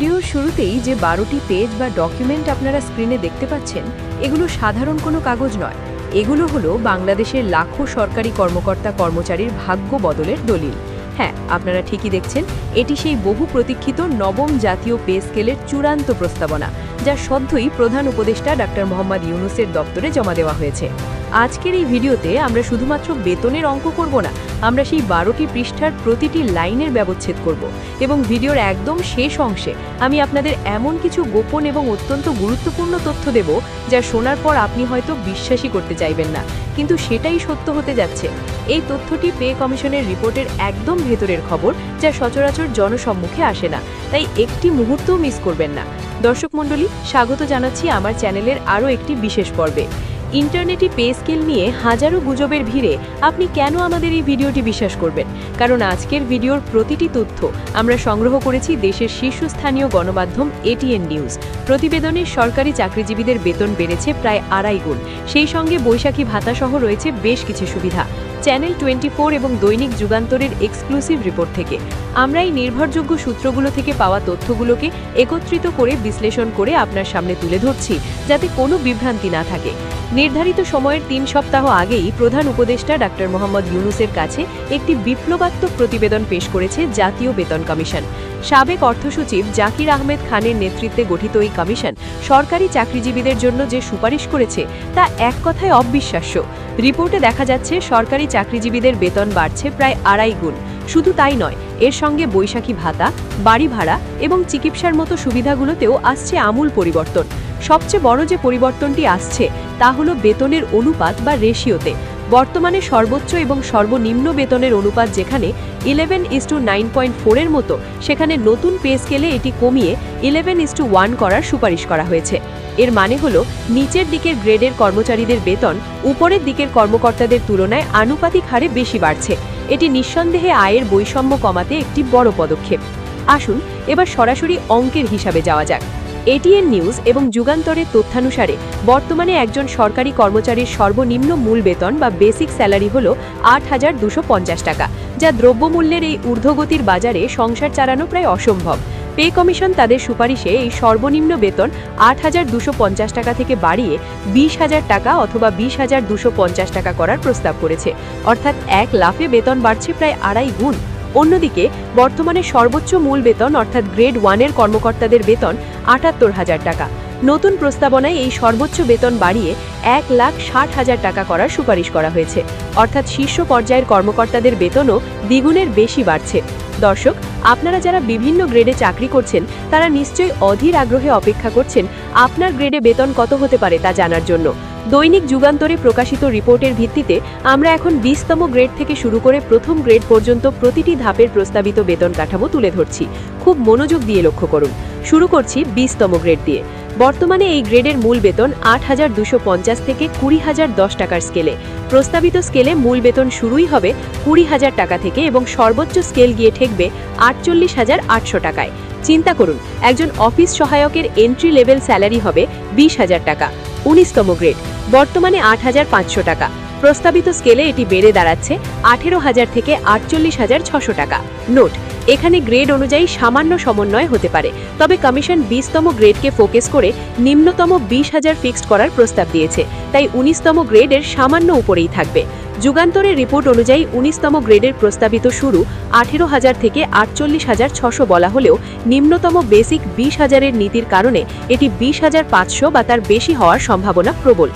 ভিডিওর শুরুতেই যে 12টি পেজ বা ডকুমেন্ট আপনারা স্ক্রিনে দেখতে পাচ্ছেন, এগুলো সাধারণ কোনো কাগজ নয়। এগুলো হলো বাংলাদেশের লাখো সরকারি কর্মকর্তা কর্মচারীর ভাগ্য বদলের দলিল। হ্যাঁ, আপনারা ঠিকই দেখছেন, এটি সেই বহু প্রতীক্ষিত নবম জাতীয় পে স্কেলের চূড়ান্ত প্রস্তাবনা, যা সদ্যই প্রধান উপদেষ্টা ডক্টর মোহাম্মদ ইউনূসের দপ্তরে জমা দেওয়া হয়েছে। আজকের এই ভিডিওতে আমরা শুধুমাত্র বেতনের অঙ্ক করব না, আমরা সেই 12টি পৃষ্ঠার প্রতিটি লাইনের ব্যবচ্ছেদ করব এবং ভিডিওর একদম শেষ অংশে আমি আপনাদের এমন কিছু গোপন এবং অত্যন্ত গুরুত্বপূর্ণ তথ্য দেব, যা শোনার পর আপনি হয়তো বিশ্বাসই করতে চাইবেন না, কিন্তু সেটাই সত্য হতে যাচ্ছে। এই তথ্যটি পে কমিশনের রিপোর্টের একদম ভেতরের খবর, যা সচরাচর জনসম্মুখে আসে না, তাই একটি মুহূর্তও মিস করবেন না। দর্শক মণ্ডলী, স্বাগত জানাচ্ছি আমার চ্যানেলের আরও একটি বিশেষ পর্বে। ইন্টারনেটে পে স্কেল নিয়ে হাজারো গুজবের ভিড়ে আপনি কেন আমাদের এই ভিডিওটি বিশ্বাস করবেন? কারণ আজকের ভিডিওর প্রতিটি তথ্য আমরা সংগ্রহ করেছি দেশের শীর্ষস্থানীয় গণমাধ্যম এটিএন নিউজ। প্রতিবেদনে সরকারি চাকরিজীবীদের বেতন বেড়েছে প্রায় 2.5 গুণ, সেই সঙ্গে বৈশাখী ভাতাসহ রয়েছে বেশ কিছু সুবিধা। চ্যানেল 24 এবং দৈনিক যুগান্তরের এক্সক্লুসিভ রিপোর্ট থেকে আমরা এই নির্ভরযোগ্য সূত্রগুলো থেকে পাওয়া তথ্যগুলোকে একত্রিত করে বিশ্লেষণ করে আপনার সামনে তুলে ধরছি, যাতে কোনো বিভ্রান্তি না থাকে। নির্ধারিত সময়ের 3 সপ্তাহ আগেই প্রধান উপদেষ্টা ডক্টর মোহাম্মদ ইউনূসের কাছে একটি বিপ্লবাত্মক প্রতিবেদন পেশ করেছে জাতীয় বেতন কমিশন। সাবেক অর্থসচিব জাকির আহমেদ খানের নেতৃত্বে গঠিত এই কমিশন সরকারি চাকরিজীবীদের জন্য যে সুপারিশ করেছে তা এক কথায় অবিশ্বাস্য। রিপোর্টে দেখা যাচ্ছে সরকারি চাকরিজীবীদের বেতন বাড়ছে প্রায় 2.5 গুণ। শুধু তাই নয়, এর সঙ্গে বৈশাখী ভাতা, বাড়ি ভাড়া এবং চিকিৎসার মতো সুবিধাগুলোতেও আসছে আমূল পরিবর্তন। সবচেয়ে বড় যে পরিবর্তনটি আসছে তা হলো বেতনের অনুপাত বা রেশিওতে। বর্তমানে সর্বোচ্চ এবং সর্বনিম্ন বেতনের অনুপাত যেখানে 11:9.4 এর মতো, সেখানে নতুন পে স্কেলে এটি কমিয়ে 11:1 করার সুপারিশ করা হয়েছে। এর মানে হলো নিচের দিকের গ্রেডের কর্মচারীদের বেতন উপরের দিকের কর্মকর্তাদের তুলনায় আনুপাতিক হারে বেশি বাড়ছে। এটি নিঃসন্দেহে আয়ের বৈষম্য কমাতে একটি বড় পদক্ষেপ। আসুন এবার সরাসরি অঙ্কের হিসাবে যাওয়া যাক। এটিএন নিউজ এবং যুগান্তরের তথ্যানুসারে বর্তমানে একজন সরকারি কর্মচারীর সর্বনিম্ন মূল বেতন বা বেসিক স্যালারি হল 8,250 টাকা, যা দ্রব্যমূল্যের এই ঊর্ধ্বগতির বাজারে সংসার চালানো প্রায় অসম্ভব। পে কমিশন তাদের সুপারিশে এই সর্বনিম্ন বেতন 8,250 টাকা থেকে বাড়িয়ে 20,000 টাকা অথবা 20,250 টাকা করার প্রস্তাব করেছে, অর্থাৎ এক লাফে বেতন বাড়ছে প্রায় 2.5 গুণ। অন্যদিকে বর্তমানে সর্বোচ্চ মূল বেতন অর্থাৎ গ্রেড 1-এর কর্মকর্তাদের বেতন 78,000 টাকা। নতুন প্রস্তাবনায় এই সর্বোচ্চ বেতন বাড়িয়ে 1,60,000 টাকা করার সুপারিশ করা হয়েছে, অর্থাৎ শীর্ষ পর্যায়ের কর্মকর্তাদের বেতনও দ্বিগুণের বেশি বাড়ছে। দর্শক, আপনারা যারা বিভিন্ন গ্রেডে চাকরি করছেন তারা নিশ্চয়ই অধীর আগ্রহে অপেক্ষা করছেন আপনার গ্রেডে বেতন কত হতে পারে তা জানার জন্য। দৈনিক যুগান্তরে প্রকাশিত রিপোর্টের ভিত্তিতে আমরা এখন 20তম গ্রেড থেকে শুরু করে প্রথম গ্রেড পর্যন্ত প্রতিটি ধাপের প্রস্তাবিত বেতন কাঠামো তুলে ধরছি। খুব মনোযোগ দিয়ে লক্ষ্য করুন। শুরু করছি 20তম গ্রেড দিয়ে। বর্তমানে এই গ্রেডের মূল বেতন 8,250 থেকে 20,010 টাকার স্কেলে। প্রস্তাবিত স্কেলে মূল বেতন শুরুই হবে 20,000 টাকা থেকে এবং সর্বোচ্চ স্কেল গিয়ে ঠেকবে 48,800 টাকায়। চিন্তা করুন, একজন অফিস সহায়কের এন্ট্রি লেভেল স্যালারি হবে 20,000 টাকা। 19তম গ্রেড, বর্তমানে 8,500 টাকা। প্রস্তাবিত স্কেলে এটি বেড়ে দাঁড়াচ্ছে 18,000 থেকে 48,600 টাকা। নোট, এখানে গ্রেড অনুযায়ী সামান্য সমন্বয় হতে পারে, তবে কমিশন 20তম গ্রেডকে ফোকাস করে নিম্নতম 20,000 ফিক্সড করার প্রস্তাব দিয়েছে, তাই 19তম গ্রেডের সামান্য উপরেই থাকবে। যুগান্তরের রিপোর্ট অনুযায়ী 19তম গ্রেডের প্রস্তাবিত শুরু 18,000 থেকে 48,600 বলা হলেও নিম্নতম বেসিক 20,000-এর নীতির কারণে এটি 20,500 বা তার বেশি হওয়ার সম্ভাবনা প্রবল।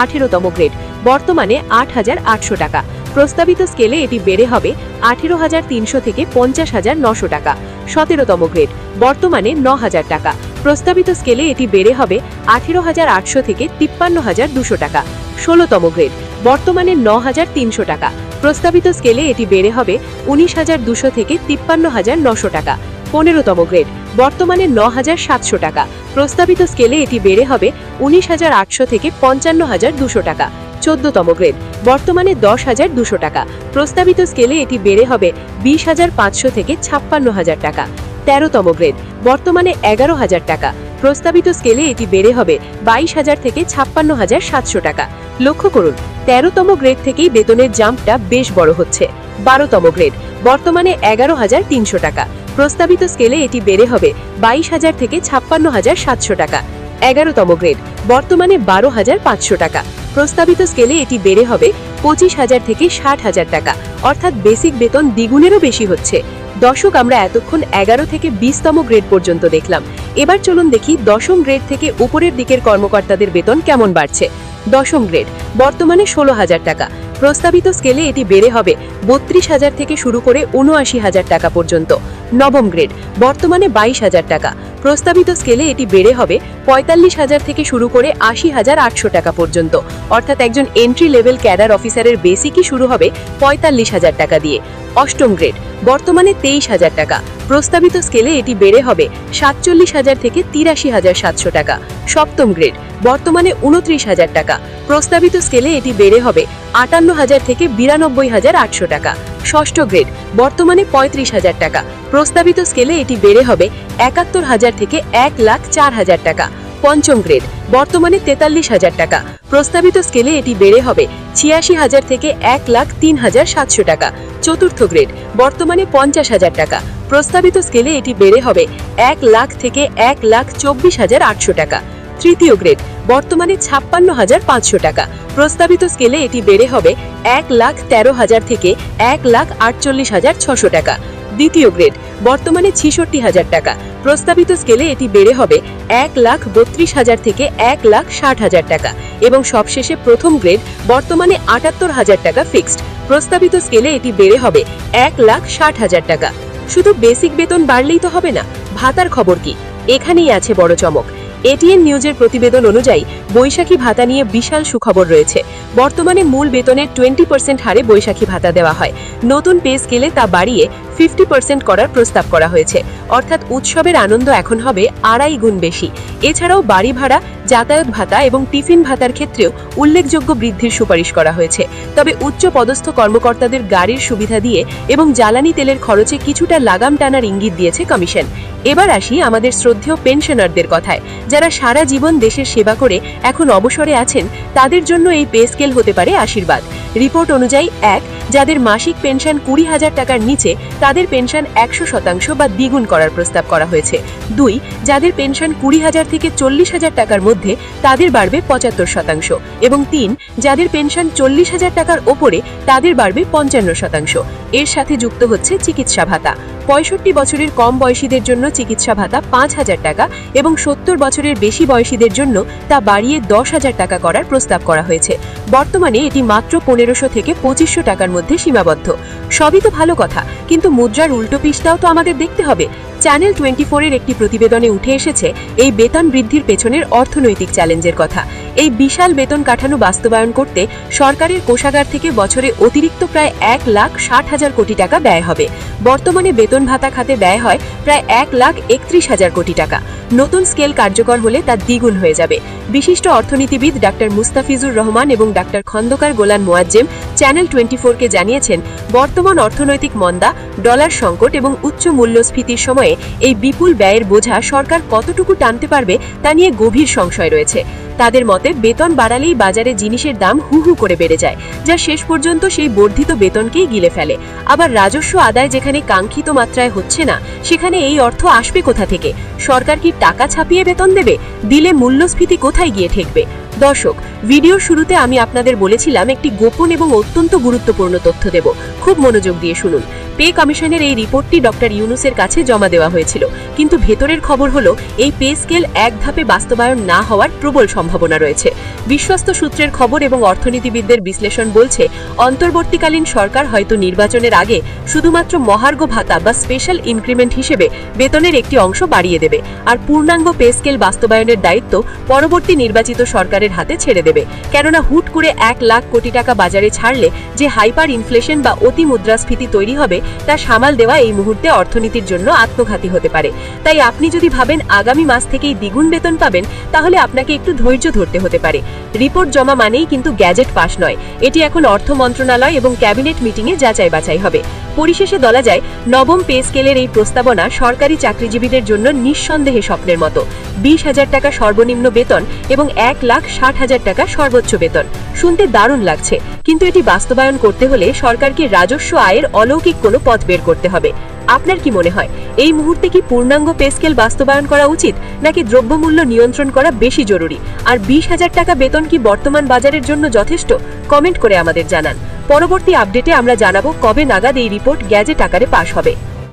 18তম গ্রেড, বর্তমানে 8,800 টাকা। প্রস্তাবিত স্কেলে এটি বেড়ে হবে 18,300 থেকে 50,900 টাকা। 17তম গ্রেড, বর্তমানে 9,000 টাকা। প্রস্তাবিত স্কেলে এটি বেড়ে হবে 18,800 থেকে 53,200 টাকা। 16তম গ্রেড, বর্তমানে 9,300 টাকা। প্রস্তাবিত স্কেলে এটি বেড়ে হবে 19,200 থেকে 53,900 টাকা। 15তম গ্রেড, বর্তমানে 9,700 টাকা। প্রস্তাবিত স্কেলে এটি বেড়ে হবে 19,800 থেকে 55,200 টাকা। 14তম গ্রেড, বর্তমানে 10,200 টাকা। প্রস্তাবিত স্কেলে এটি বেড়ে হবে 20,500 থেকে 56,000 টাকা। 13তম গ্রেড, বর্তমানে 11,000 টাকা। প্রস্তাবিত স্কেলে এটি বেড়ে হবে 22,000 থেকে 56,700 টাকা। লক্ষ্য করুন, 13তম গ্রেড থেকেই বেতনের জাম্পটা বেশ বড় হচ্ছে। 12তম গ্রেড, বর্তমানে 11,300 টাকা। প্রস্তাবিত স্কেলে এটি বেড়ে হবে 22,000 থেকে 56,700 টাকা। 11তম গ্রেড বর্তমানে 12,500 টাকা। প্রস্তাবিত স্কেলে এটি বেড়ে হবে 25,000 থেকে 60,000 টাকা, অর্থাৎ বেসিক বেতন দ্বিগুণেরও বেশি হচ্ছে। দর্শক, আমরা এতক্ষণ 11 থেকে 20তম গ্রেড পর্যন্ত দেখলাম। এবার চলুন দেখি 10ম গ্রেড থেকে উপরের দিকের কর্মকর্তাদের বেতন কেমন বাড়ছে। 10ম গ্রেড বর্তমানে 16,000 টাকা। প্রস্তাবিত স্কেলে এটি বেড়ে হবে 32,000 থেকে শুরু করে 79,000 টাকা পর্যন্ত। 9ম গ্রেড বর্তমানে 22,000 টাকা। প্রস্তাবিত স্কেলে এটি বেড়ে হবে 45,000 থেকে শুরু করে 80,800 টাকা পর্যন্ত, অর্থাৎ একজন এন্ট্রি লেভেল ক্যাডার অফিসারের বেসিকই শুরু হবে 45,000 টাকা দিয়ে। 8ম গ্রেড বর্তমানে 23,000 টাকা। প্রস্তাবিত স্কেলে এটি বেড়ে হবে 47,000 থেকে 83,700 টাকা। 7ম গ্রেড বর্তমানে 29,000 টাকা। প্রস্তাবিত স্কেলে এটি বেড়ে হবে 58,000 থেকে 92,800 টাকা। 6ষ্ঠ গ্রেড বর্তমানে 35,000 টাকা। প্রস্তাবিত স্কেলে এটি বেড়ে হবে 71,000 থেকে 1,04,000 টাকা। 5ম গ্রেড বর্তমানে 43,000 টাকা। প্রস্তাবিত স্কেলে এটি বেড়ে হবে 86,000 থেকে 1,03,700 টাকা। 4র্থ গ্রেড বর্তমানে 50,000 টাকা। প্রস্তাবিত স্কেলে এটি বেড়ে হবে 1 লাখ থেকে 1,24,800 টাকা। 3য় গ্রেড বর্তমানে 56,500 টাকা। প্রস্তাবিত স্কেলে এটি বেড়ে হবে 1,13,000 থেকে 1,48,600 টাকা। 2য় গ্রেড বর্তমানে 66,000 টাকা। প্রস্তাবিত স্কেলে এটি বেড়ে হবে 1,32,000 থেকে 1,60,000 টাকা। এবং সবশেষে প্রথম গ্রেড বর্তমানে 78,000 টাকা ফিক্সড। প্রস্তাবিত স্কেলে এটি বেড়ে হবে 1,60,000 টাকা। শুধু বেসিক বেতন বাড়লেই তো হবে না, ভাতার খবর কি? এখানেই আছে বড় চমক। এটিএন নিউজের প্রতিবেদন অনুযায়ী বৈশাখী ভাতা নিয়ে বিশাল সুখবর রয়েছে। বর্তমানে মূল বেতনের 20% হারে বৈশাখী ভাতা দেওয়া হয়। নতুন পে স্কেলে তা বাড়িয়ে 50% করার প্রস্তাব করা হয়েছে, অর্থাৎ উৎসবের আনন্দ এখন হবে 2.5 গুণ বেশি। এছাড়াও বাড়ি ভাড়া, যাতায়াত ভাতা এবং টিফিন ভাতার ক্ষেত্রেও উল্লেখযোগ্য বৃদ্ধির সুপারিশ করা হয়েছে। তবে উচ্চ পদস্থ কর্মকর্তাদের গাড়ির সুবিধা দিয়ে এবং জ্বালানি তেলের খরচে কিছুটা লাগাম টানার ইঙ্গিত দিয়েছে কমিশন। এবার আসি আমাদের শ্রদ্ধেয় পেনশনারদের কথায়, যারা সারা জীবন দেশের সেবা করে এখন অবসরে আছেন। তাদের জন্য এই পে স্কেল হতে পারে আশীর্বাদ। রিপোর্ট অনুযায়ী 1. যাদের মাসিক পেনশন 20,000 টাকার নিচে, তাদের পেনশন 100% বা দ্বিগুণ করার প্রস্তাব করা হয়েছে। 2. যাদের পেনশন 20,000 থেকে 40,000 টাকার মধ্যে, তাদের বাড়বে 75%। এবং 3. যাদের পেনশন 40,000 টাকার ওপরে, তাদের বাড়বে 55%। এর সাথে যুক্ত হচ্ছে চিকিৎসা ভাতা। 65 বছরের কম বয়সীদের জন্য চিকিৎসা ভাতা 5,000 টাকা এবং 70 বছরের বেশি বয়সীদের জন্য তা বাড়িয়ে 10,000 টাকা করার প্রস্তাব করা হয়েছে। বর্তমানে এটি মাত্র 1,500 থেকে 2,500 টাকার মধ্যে সীমাবদ্ধ। সবই তো ভালো কথা, কিন্তু মুদ্রার উল্টো পিঠটাও তো আমাদের দেখতে হবে। চ্যানেল 24-এর একটি প্রতিবেদনে উঠে এসেছে এই বেতন বৃদ্ধির পেছনের অর্থনৈতিক চ্যালেঞ্জের কথা। এই বিশাল বেতন কাঠামো বাস্তবায়ন করতে সরকারের কোষাগার থেকে বছরে অতিরিক্ত প্রায় 1,60,000 কোটি টাকা ব্যয় হবে। বর্তমানে বেতন ভাতা খাতে ব্যয় হয় প্রায় 1,31,000 কোটি টাকা। নতুন স্কেল কার্যকর হলে তা দ্বিগুণ হয়ে যাবে। বিশিষ্ট অর্থনীতিবিদ ডাক্তার মুস্তাফিজুর রহমান এবং ডাক্তার খন্দকার গোলান মোয়াজ্জেম চ্যানেল 24-কে জানিয়েছেন, বর্তমান অর্থনৈতিক মন্দা, ডলার সংকট এবং উচ্চ মূল্যস্ফীতির সময়ে এই বিপুল ব্যয়ের বোঝা সরকার কতটুকু টানতে পারবে তা নিয়ে গভীর সংশয় রয়েছে। তাদের মতে, বেতন বাড়ালেই বাজারে জিনিসের দাম হু হু করে বেড়ে যায়, যা শেষ পর্যন্ত সেই বর্ধিত বেতনকেই গিলে ফেলে। আবার রাজস্ব আদায় যেখানে কাঙ্ক্ষিত মাত্রায় হচ্ছে না, সেখানে এই অর্থ আসবে কোথা থেকে? সরকার কি টাকা ছাপিয়ে বেতন দেবে? দিলে মূল্যস্ফীতি কোথায় গিয়ে ঠেকবে? দর্শক, ভিডিওর শুরুতে আমি আপনাদের বলেছিলাম একটি গোপন এবং অত্যন্ত গুরুত্বপূর্ণ তথ্য দেব। খুব মনোযোগ দিয়ে শুনুন। পে কমিশনের এই রিপোর্টটি ডক্টর ইউনুসের কাছে জমা দেওয়া হয়েছিল, কিন্তু ভেতরের খবর হলো এই পে স্কেল এক ধাপে বাস্তবায়ন না হওয়ার প্রবল সম্ভাবনা রয়েছে। বিশ্বস্ত সূত্রের খবর এবং অর্থনীতিবিদদের বিশ্লেষণ বলছে, অন্তর্বর্তীকালীন সরকার হয়তো নির্বাচনের আগে শুধুমাত্র মহার্ঘ ভাতা বা স্পেশাল ইনক্রিমেন্ট হিসেবে বেতনের একটি অংশ বাড়িয়ে দেবে, আর পূর্ণাঙ্গ পে স্কেল বাস্তবায়নের দায়িত্ব পরবর্তী নির্বাচিত সরকারের হাতে ছেড়ে দেবে। কেননা হুট করে 1 লাখ কোটি টাকা বাজারে ছাড়লে যে হাইপার ইনফ্লেশন বা অতি মুদ্রাস্ফীতি তৈরি হবে, তা সামাল দেওয়া এই মুহূর্তে অর্থনীতির জন্য আত্মঘাতী হতে পারে। তাই আপনি যদি ভাবেন আগামী মাস থেকেই দ্বিগুণ বেতন পাবেন, তাহলে আপনাকে একটু ধৈর্য ধরতে হতে পারে। রিপোর্ট জমা মানেই কিন্তু গ্যাজেট পাস নয়, এটি এখন অর্থ মন্ত্রণালয় এবং ক্যাবিনেট মিটিংয়ে যাচাই বাছাই হবে। পরিশেষে বলা যায়, নবম পে স্কেলের এই প্রস্তাবনা সরকারি চাকরিজীবীদের জন্য নিঃসন্দেহে স্বপ্নের মতো। 20,000 টাকা সর্বনিম্ন বেতন এবং 1,60,000 60,000 টাকা সর্বোচ্চ বেতন। শুনতে দারুণ লাগছে, কিন্তু এটি বাস্তবায়ন করতে হলে সরকারকে রাজস্ব আয়ের অলৌকিক কোনো পথ বের করতে হবে। আপনার কি মনে হয়, এই মুহূর্তে কি পূর্ণাঙ্গ পে স্কেল বাস্তবায়ন করা উচিত, নাকি দ্রব্যমূল্য নিয়ন্ত্রণ করা বেশি জরুরি? আর 20,000 টাকা বেতন কি বর্তমান বাজারের জন্য যথেষ্ট? কমেন্ট করে আমাদের জানান। পরবর্তী আপডেটে আমরা জানাবো কবে নাগাদ এই রিপোর্ট গ্যাজেট আকারে পাশ হবে।